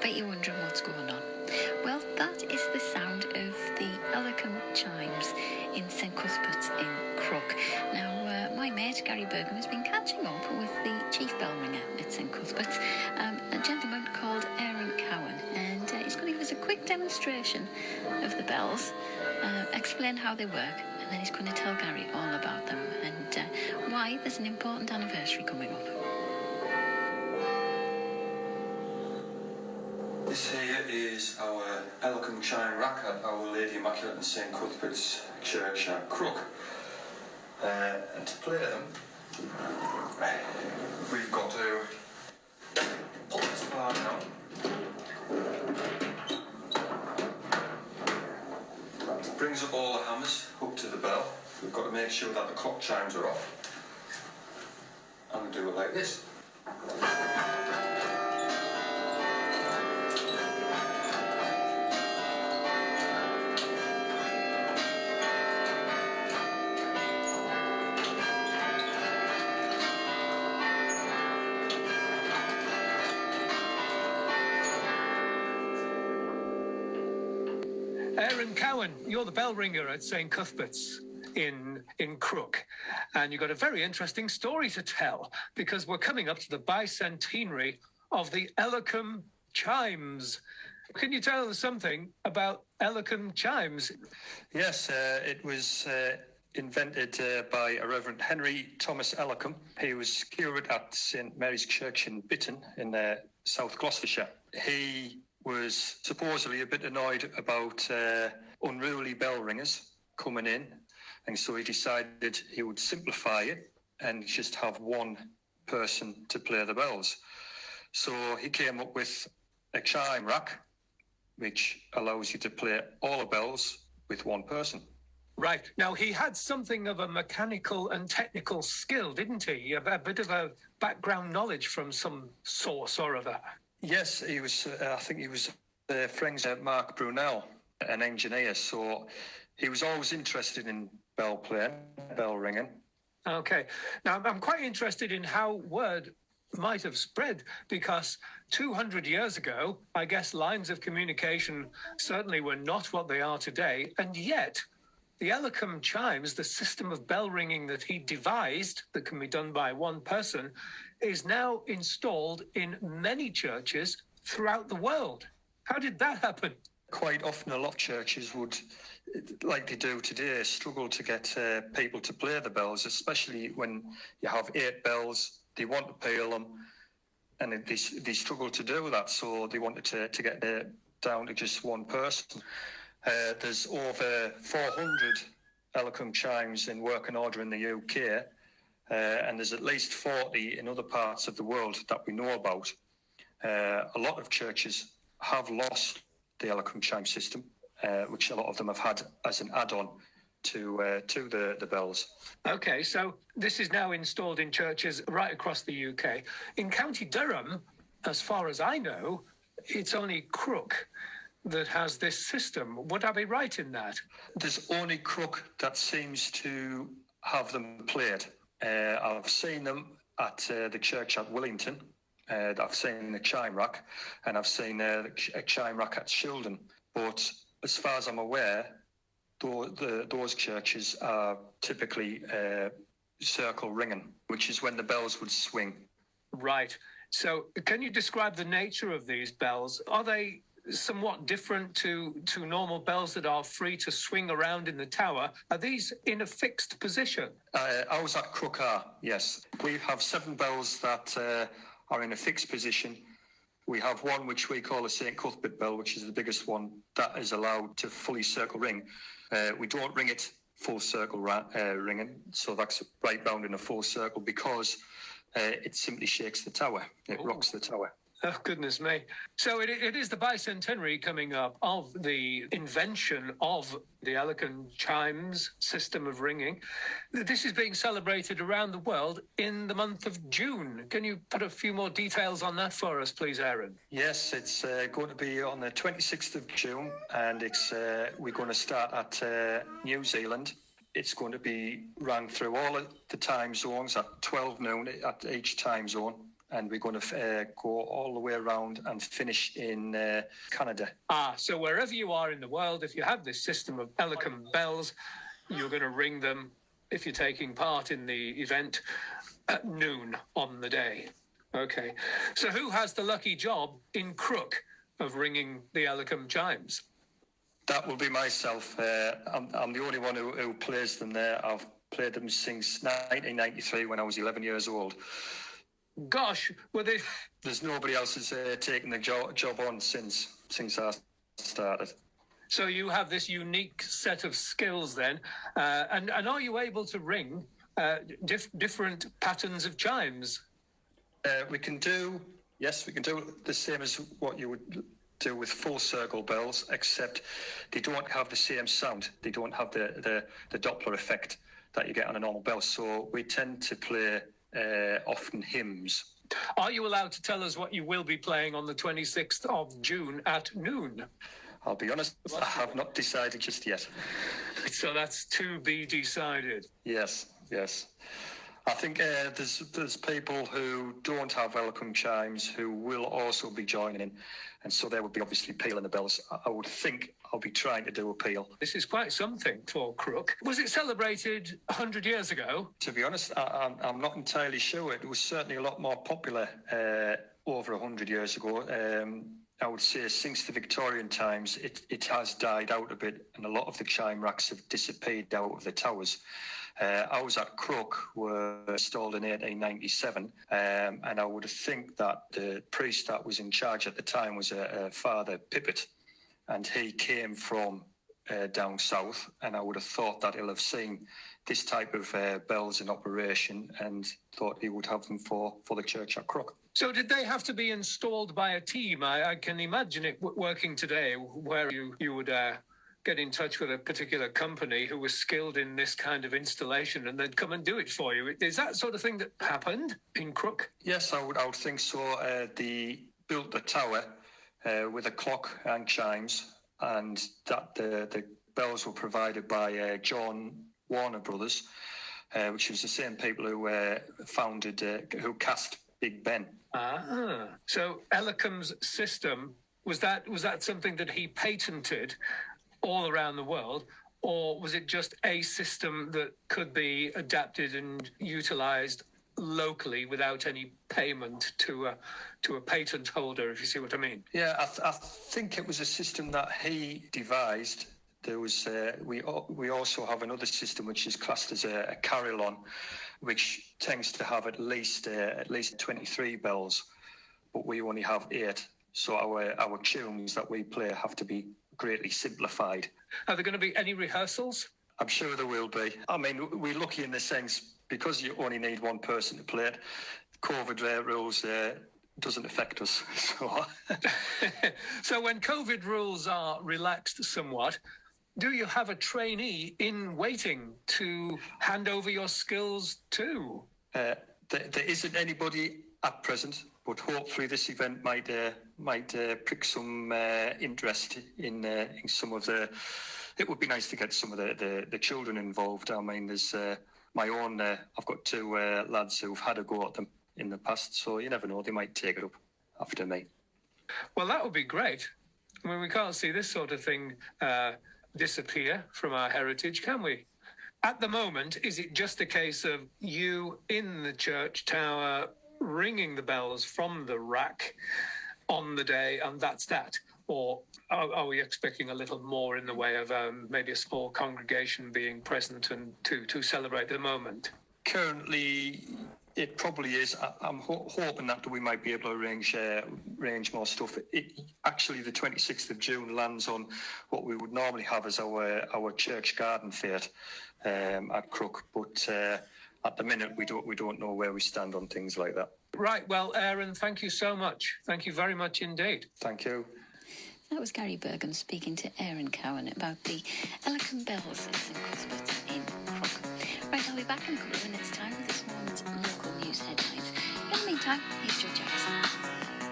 Bet you're wondering what's going on. Well, that is the sound of the Ellacombe Chimes in St Cuthbert's in Crook. Now, my mate Gary Bergam has been catching up with the chief bell ringer at St Cuthbert's, a gentleman called Cowan, and he's going to give us a quick demonstration of the bells, explain how they work, and then he's going to tell Gary all about them and why there's an important anniversary coming up. This here is our Ellacombe chime rack at Our Lady Immaculate in St Cuthbert's Church at Crook. And to play them, we've got to pull this bar down. That brings up all the hammers up to the bell. We've got to make sure that the clock chimes are off. And we do it like this. Cowan, you're the bell ringer at St Cuthbert's in Crook, and you've got a very interesting story to tell because we're coming up to the bicentenary of the Ellacombe Chimes. Can you tell us something about Ellacombe Chimes? Yes, it was invented by a Reverend Henry Thomas Ellacombe. He was curate at St Mary's Church in Bitton in South Gloucestershire. He was supposedly a bit annoyed about unruly bell ringers coming in, and so he decided he would simplify it and just have one person to play the bells. So he came up with a chime rack, which allows you to play all the bells with one person. Right. Now, he had something of a mechanical and technical skill, didn't he? A bit of a background knowledge from some source or other. Yes, he was. I think he was friends with Mark Brunel, an engineer. So he was always interested in bell playing, bell ringing. Okay. Now, I'm quite interested in how word might have spread, because 200 years ago, I guess lines of communication certainly were not what they are today. And yet, the Ellacombe Chimes, the system of bell ringing that he devised that can be done by one person, is now installed in many churches throughout the world. How did that happen? Quite often a lot of churches would, like they do today, struggle to get people to play the bells, especially when you have 8 bells, they want to play them, and they struggle to do that, so they wanted to get it down to just one person. There's over 400 Ellacombe chimes in working order in the UK, and there's at least 40 in other parts of the world that we know about. A lot of churches have lost the Ellacombe chime system, which a lot of them have had as an add-on to the bells. Okay, so this is now installed in churches right across the UK. In County Durham, as far as I know, it's only Crook that has this system. Would I be right in that? There's only Crook that seems to have them played. I've seen them at the church at Willington. I've seen the chime rack, and I've seen a chime rack at Shildon. But as far as I'm aware, those churches are typically circle ringing, which is when the bells would swing. Right. So can you describe the nature of these bells? Are they somewhat different to normal bells that are free to swing around in the tower? Are these in a fixed position? Ours at Crook are, yes. We have 7 bells that are in a fixed position. We have one which we call a St Cuthbert bell, which is the biggest one that is allowed to fully circle ring. We don't ring it full circle ringing, so that's right bound in a full circle, because it simply shakes the tower. It rocks the tower. Oh, goodness me. So it is the bicentenary coming up of the invention of the Ellacombe Chimes system of ringing. This is being celebrated around the world in the month of June. Can you put a few more details on that for us, please, Aaron? Yes, it's going to be on the 26th of June, and we're going to start at New Zealand. It's going to be run through all of the time zones at 12 noon at each time zone. and we're going to go all the way around and finish in Canada. So wherever you are in the world, if you have this system of Ellacombe bells, you're going to ring them if you're taking part in the event at noon on the day. Okay. So who has the lucky job in Crook of ringing the Ellacombe chimes? That will be myself. I'm the only one who plays them there. I've played them since 1993 when I was 11 years old. Gosh, were they... There's nobody else who's taken the job on since I started. So you have this unique set of skills then, and are you able to ring different patterns of chimes? We can do the same as what you would do with full circle bells, except they don't have the same sound. They don't have the Doppler effect that you get on a normal bell. So we tend to play often hymns. Are you allowed to tell us what you will be playing on the 26th of June at noon? I'll be honest, I have not decided just yet. So that's to be decided. Yes. I think there's people who don't have Ellacombe chimes who will also be joining in, and so they would be obviously pealing the bells. I would think I'll be trying to do a peal. This is quite something for Crook. Was it celebrated 100 years ago? To be honest, I'm not entirely sure. It was certainly a lot more popular over 100 years ago. I would say since the Victorian times, it has died out a bit, and a lot of the chime racks have disappeared out of the towers. Ours at Crook were installed in 1897, and I would think that the priest that was in charge at the time was a Father Pippet, and he came from down south, and I would have thought that he'll have seen this type of bells in operation and thought he would have them for the church at Crook. So did they have to be installed by a team? I can imagine it working today where you would get in touch with a particular company who was skilled in this kind of installation and they'd come and do it for you. Is that sort of thing that happened in Crook? Yes, I would think so. They built the tower with a clock and chimes, and that the bells were provided by John Warner Brothers, which was the same people who who cast Big Ben. So Ellacombe's system, was that something that he patented all around the world, or was it just a system that could be adapted and utilised locally without any payment to a patent holder, if you see what I mean? Yeah, I think it was a system that he devised. There was we also have another system which is classed as a carillon, which tends to have at least 23 bells, but we only have 8. So our tunes that we play have to be greatly simplified. Are there going to be any rehearsals? I'm sure there will be. I mean, we're lucky in the sense because you only need one person to play it. COVID rules doesn't affect us. So when COVID rules are relaxed somewhat, do you have a trainee in waiting to hand over your skills to? There isn't anybody at present, but hopefully this event might prick some interest in some of the. It would be nice to get some of the children involved. I mean, there's my own. I've got 2 lads who've had a go at them in the past, so you never know, they might take it up after me. Well, that would be great. I mean, we can't see this sort of thing disappear from our heritage, can we? At the moment, is it just a case of you in the church tower ringing the bells from the rack on the day, and that's that? Or are we expecting a little more in the way of maybe a small congregation being present and to celebrate the moment? Currently, it probably is. I'm hoping that we might be able to arrange more stuff. Actually, the 26th of June lands on what we would normally have as our church garden fete at Crook, but at the minute we don't know where we stand on things like that. Right. Well, Aaron, thank you so much. Thank you very much indeed. Thank you. That was Gary Bergam speaking to Aaron Cowan about the Ellacombe bells at St Cuthbert's in Crook. Right, I'll be back in a couple of minutes' time with this morning's local news headlines. In the meantime, here's Joe Jackson.